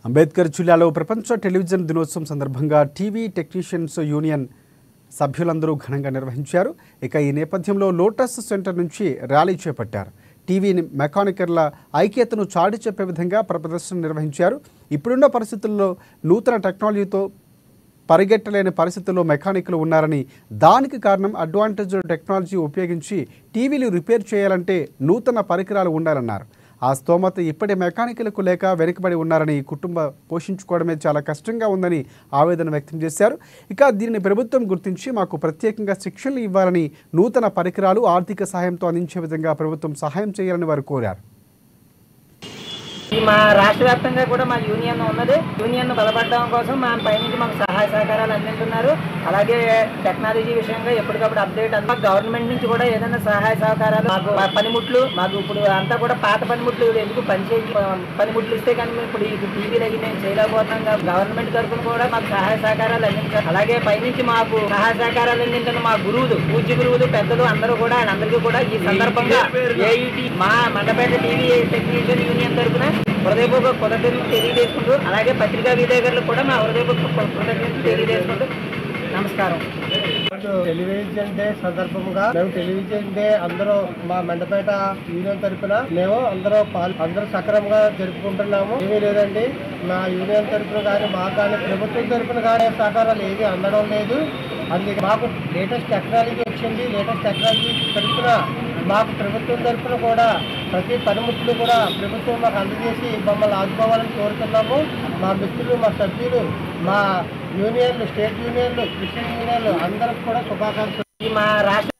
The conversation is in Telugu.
అంబేద్కర్ జిల్లాలో ప్రపంచ టెలివిజన్ దినోత్సవం సందర్భంగా టీవీ టెక్నీషియన్స్ యూనియన్ సభ్యులందరూ ఘనంగా నిర్వహించారు. ఇక ఈ నేపథ్యంలో లోటస్ సెంటర్ నుంచి ర్యాలీ చేపట్టారు. టీవీ మెకానికర్ల ఐక్యతను చాటి చెప్పే విధంగా ప్రదర్శన నిర్వహించారు. ఇప్పుడున్న పరిస్థితుల్లో నూతన టెక్నాలజీతో పరిగెట్టలేని పరిస్థితుల్లో మెకానికులు ఉన్నారని, దానికి కారణం అడ్వాంటేజ్ టెక్నాలజీ ఉపయోగించి టీవీలు రిపేర్ చేయాలంటే నూతన పరికరాలు ఉండాలన్నారు. ఆ స్తోమత ఇప్పటి మెకానికులకు లేక వెనుకబడి ఉన్నారని, కుటుంబ పోషించుకోవడమే చాలా కష్టంగా ఉందని ఆవేదన వ్యక్తం చేశారు. ఇక దీనిని ప్రభుత్వం గుర్తించి మాకు ప్రత్యేకంగా శిక్షణలు ఇవ్వాలని, నూతన పరికరాలు ఆర్థిక సహాయంతో అందించే విధంగా ప్రభుత్వం సహాయం చేయాలని వారు కోరారు. మా రాష్ట్ర వ్యాప్తంగా కూడా మా యూనియన్ ఉన్నది. యూనియన్ బలపడడం కోసం మా పైనుంచి మాకు సహాయ సహకారాలు అందిస్తున్నారు. అలాగే టెక్నాలజీ విషయంగా ఎప్పటికప్పుడు అప్డేట్ అంతా గవర్నమెంట్ నుంచి కూడా ఏదైనా సహాయ సహకారాలు, మాకు పనిముట్లు, మాకు ఇప్పుడు అంతా కూడా పాత పనిముట్లు ఎందుకు పనిముట్లు ఇస్తే కానీ మేము ఇప్పుడు ఈ టీవీలు అవి మేము చేయలేకపోతున్నాం. గవర్నమెంట్ తరఫున కూడా మాకు సహాయ సహకారాలు అందించారు. అలాగే పైనుంచి మాకు సహాయ సహకారాలు అందించిన మా గురువులు, పూజ్య గురువులు, పెద్దలు అందరూ కూడా అందరికీ కూడా ఈ సందర్భంగా ఏఈటీ మా మండపేట టీవీ టెక్నీషియన్ యూనియన్ తరఫున హృదయపూర్వక కృతజ్ఞతలు తెలియజేసుకుంటూ, అలాగే పత్రికా విలేకరులకు కూడా మా హృదయపూర్వక కృతజ్ఞతలు తెలియజేసుకుంటూ నమస్కారం. టెలివిజన్ డే సందర్భంగా మేము టెలివిజన్ డే అందరూ మా మండపేట యూనియన్ తరఫున మేము అందరూ సక్రమంగా జరుపుకుంటున్నాము. ఏమీ లేదండి, మా యూనియన్ తరఫున కానీ మాకు కానీ ప్రభుత్వం తరఫున కానీ సహకారాలు ఏమీ అందడం లేదు. అందుకే మాకు లేటెస్ట్ టెక్నాలజీ వచ్చింది. లేటెస్ట్ టెక్నాలజీ తరఫున మాకు ప్రభుత్వం తరఫున కూడా ప్రతి పనిముట్లు కూడా ప్రభుత్వం మాకు అందజేసి మమ్మల్ని ఆదుకోవాలని కోరుతున్నాము. మా మిత్రులు, మా సభ్యులు, మా యూనియన్లు, స్టేట్ యూనియన్లు, క్రిస్టియన్ యూనియన్లు అందరికి కూడా శుభాకాంక్షలు. మా రాష్ట్ర